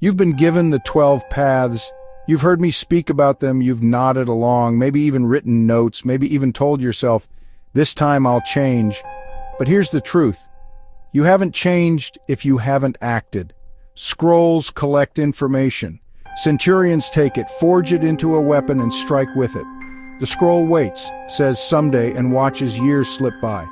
You've been given the 12 paths. You've heard me speak about them. You've nodded along, maybe even written notes, maybe even told yourself, this time I'll change. But here's the truth. You haven't changed if you haven't acted. Scrolls collect information. Centurions take it, forge it into a weapon, and strike with it. The scroll waits, says someday, and watches years slip by.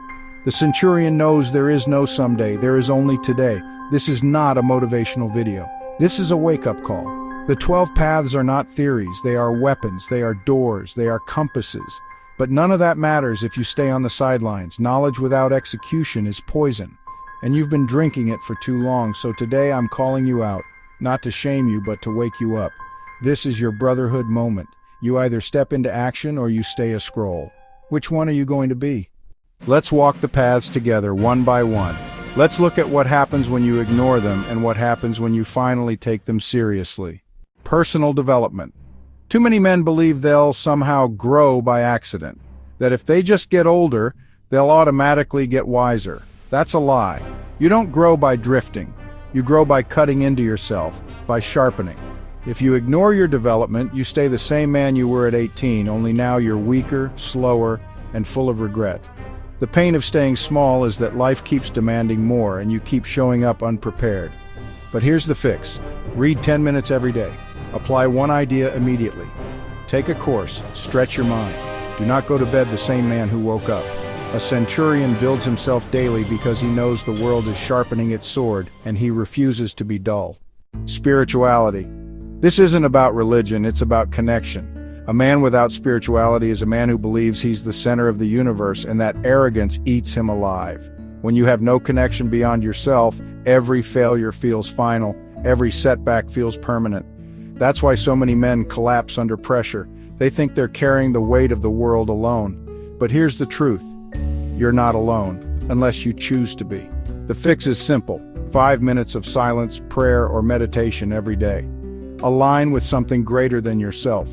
The centurion knows there is no someday, there is only today. This is not a motivational video. This is a wake-up call. The 12 paths are not theories, they are weapons, they are doors, they are compasses. But none of that matters if you stay on the sidelines. Knowledge without execution is poison. And you've been drinking it for too long, so today I'm calling you out, not to shame you, but to wake you up. This is your brotherhood moment. You either step into action or you stay a scroll. Which one are you going to be? Let's walk the paths together, one by one. Let's look at what happens when you ignore them and what happens when you finally take them seriously. Personal development. Too many men believe they'll somehow grow by accident, that if they just get older, they'll automatically get wiser. That's a lie. You don't grow by drifting. You grow by cutting into yourself, by sharpening. If you ignore your development, you stay the same man you were at 18, only now you're weaker, slower, and full of regret. The pain of staying small is that life keeps demanding more and you keep showing up unprepared. But here's the fix. Read 10 minutes every day. Apply one idea immediately. Take a course. Stretch your mind. Do not go to bed the same man who woke up. A centurion builds himself daily because he knows the world is sharpening its sword and he refuses to be dull. Spirituality. This isn't about religion, it's about connection. A man without spirituality is a man who believes he's the center of the universe and that arrogance eats him alive. When you have no connection beyond yourself, every failure feels final, every setback feels permanent. That's why so many men collapse under pressure. They think they're carrying the weight of the world alone. But here's the truth. You're not alone, unless you choose to be. The fix is simple. 5 minutes of silence, prayer, or meditation every day. Align with something greater than yourself.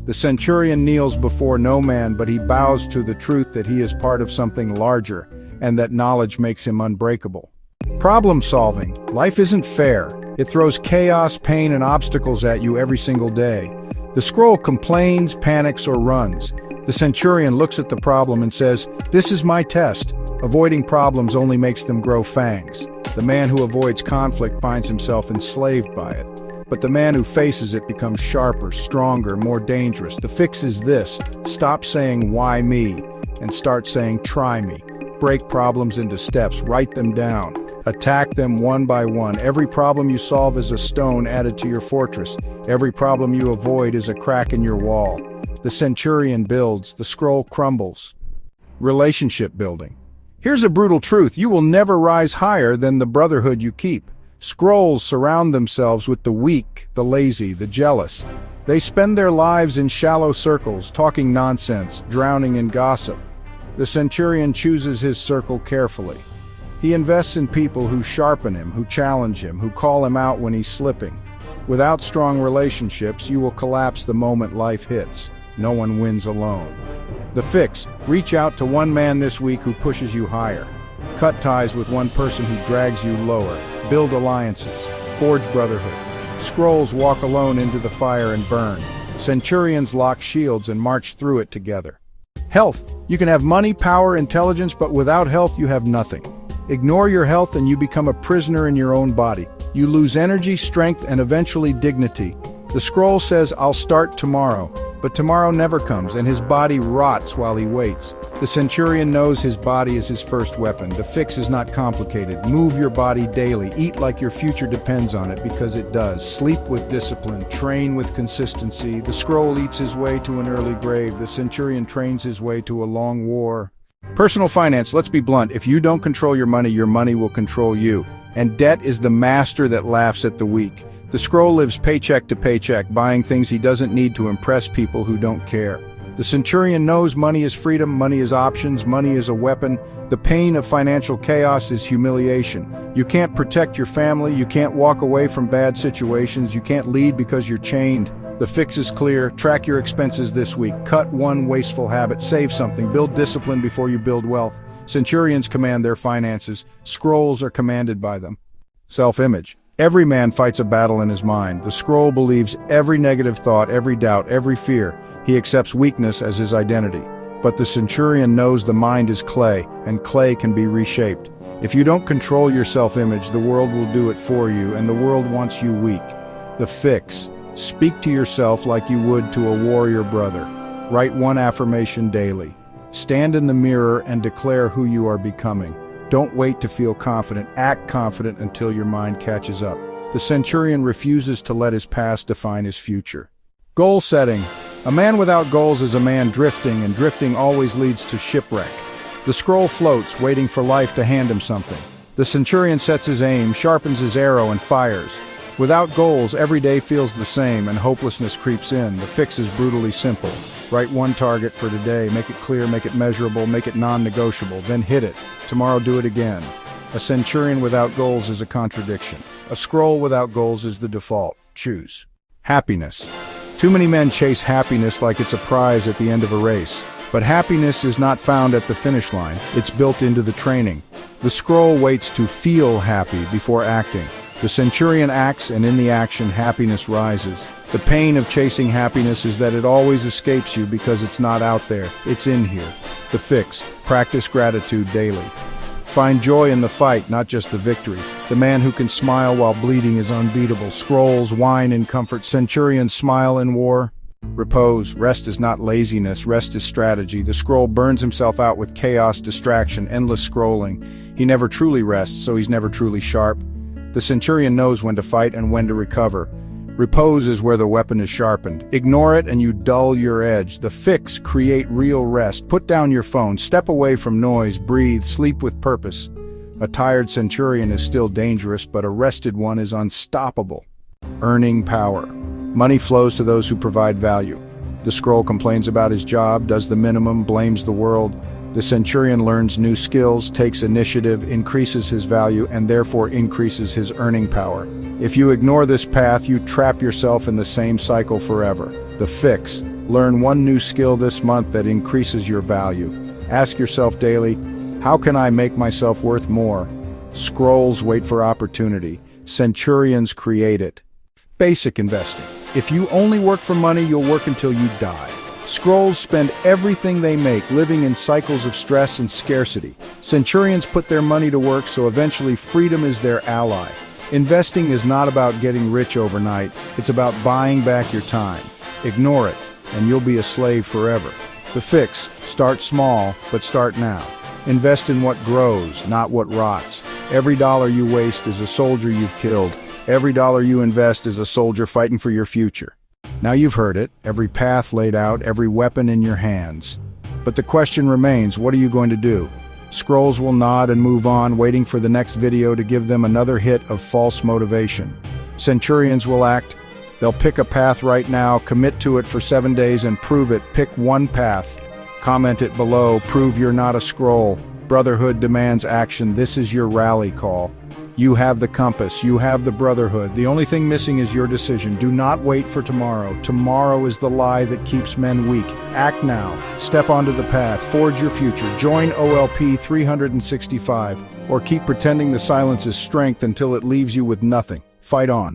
The centurion kneels before no man, but he bows to the truth that he is part of something larger, and that knowledge makes him unbreakable. Problem solving. Life isn't fair. It throws chaos, pain, and obstacles at you every single day. The scroll complains, panics, or runs. The centurion looks at the problem and says, "This is my test." Avoiding problems only makes them grow fangs. The man who avoids conflict finds himself enslaved by it. But the man who faces it becomes sharper, stronger, more dangerous. The fix is this: stop saying, "Why me?" and start saying, "Try me." Break problems into steps, write them down. Attack them one by one. Every problem you solve is a stone added to your fortress. Every problem you avoid is a crack in your wall. The centurion builds, the scroll crumbles. Relationship building. Here's a brutal truth: you will never rise higher than the brotherhood you keep. Scrolls surround themselves with the weak, the lazy, the jealous. They spend their lives in shallow circles, talking nonsense, drowning in gossip. The centurion chooses his circle carefully. He invests in people who sharpen him, who challenge him, who call him out when he's slipping. Without strong relationships, you will collapse the moment life hits. No one wins alone. The fix: reach out to one man this week who pushes you higher. Cut ties with one person who drags you lower. Build alliances. Forge brotherhood. Scrolls walk alone into the fire and burn. Centurions lock shields and march through it together. Health. You can have money, power, intelligence, but without health you have nothing. Ignore your health and you become a prisoner in your own body. You lose energy, strength, and eventually dignity. The scroll says, "I'll start tomorrow," but tomorrow never comes and his body rots while he waits. The centurion knows his body is his first weapon. The fix is not complicated. Move your body daily. Eat like your future depends on it, because it does. Sleep with discipline. Train with consistency. The scroll eats his way to an early grave. The centurion trains his way to a long war. Personal finance. Let's be blunt. If you don't control your money will control you. And debt is the master that laughs at the weak. The scroll lives paycheck to paycheck, buying things he doesn't need to impress people who don't care. The centurion knows money is freedom, money is options, money is a weapon. The pain of financial chaos is humiliation. You can't protect your family, you can't walk away from bad situations, you can't lead because you're chained. The fix is clear. Track your expenses this week. Cut one wasteful habit, save something, build discipline before you build wealth. Centurions command their finances, scrolls are commanded by them. Self-image. Every man fights a battle in his mind. The scroll believes every negative thought, every doubt, every fear. He accepts weakness as his identity. But the centurion knows the mind is clay, and clay can be reshaped. If you don't control your self-image, the world will do it for you, and the world wants you weak. The fix: speak to yourself like you would to a warrior brother. Write one affirmation daily. Stand in the mirror and declare who you are becoming. Don't wait to feel confident. Act confident until your mind catches up. The centurion refuses to let his past define his future. Goal setting. A man without goals is a man drifting, and drifting always leads to shipwreck. The scroll floats, waiting for life to hand him something. The centurion sets his aim, sharpens his arrow, and fires. Without goals, every day feels the same, and hopelessness creeps in. The fix is brutally simple. Write one target for today, make it clear, make it measurable, make it non-negotiable, then hit it. Tomorrow do it again. A centurion without goals is a contradiction. A scroll without goals is the default. Choose. Happiness. Too many men chase happiness like it's a prize at the end of a race. But happiness is not found at the finish line. It's built into the training. The scroll waits to feel happy before acting. The centurion acts, and in the action, happiness rises. The pain of chasing happiness is that it always escapes you because it's not out there. It's in here. The fix: practice gratitude daily. Find joy in the fight, not just the victory. The man who can smile while bleeding is unbeatable. Scrolls whine in comfort. Centurions smile in war. Repose. Rest is not laziness. Rest is strategy. The scroll burns himself out with chaos, distraction, endless scrolling. He never truly rests, so he's never truly sharp. The centurion knows when to fight and when to recover. Repose is where the weapon is sharpened. Ignore it and you dull your edge. The fix: create real rest. Put down your phone, step away from noise, breathe, sleep with purpose. A tired centurion is still dangerous, but a rested one is unstoppable. Earning power. Money flows to those who provide value. The scroll complains about his job, does the minimum, blames the world. The centurion learns new skills, takes initiative, increases his value, and therefore increases his earning power. If you ignore this path, you trap yourself in the same cycle forever. The fix: learn one new skill this month that increases your value. Ask yourself daily, how can I make myself worth more? Scrolls wait for opportunity. Centurions create it. Basic investing. If you only work for money, you'll work until you die. Scrolls spend everything they make living in cycles of stress and scarcity. Centurions put their money to work, so eventually freedom is their ally. Investing is not about getting rich overnight. It's about buying back your time. Ignore it, and you'll be a slave forever. The fix: start small, but start now. Invest in what grows, not what rots. Every dollar you waste is a soldier you've killed. Every dollar you invest is a soldier fighting for your future. Now you've heard it, every path laid out, every weapon in your hands. But the question remains, what are you going to do? Scrolls will nod and move on, waiting for the next video to give them another hit of false motivation. Centurions will act. They'll pick a path right now, commit to it for 7 days and prove it. Pick one path. Comment it below. Prove you're not a scroll. Brotherhood demands action. This is your rally call. You have the compass. You have the brotherhood. The only thing missing is your decision. Do not wait for tomorrow. Tomorrow is the lie that keeps men weak. Act now. Step onto the path. Forge your future. Join OLP 365. Or keep pretending the silence is strength until it leaves you with nothing. Fight on.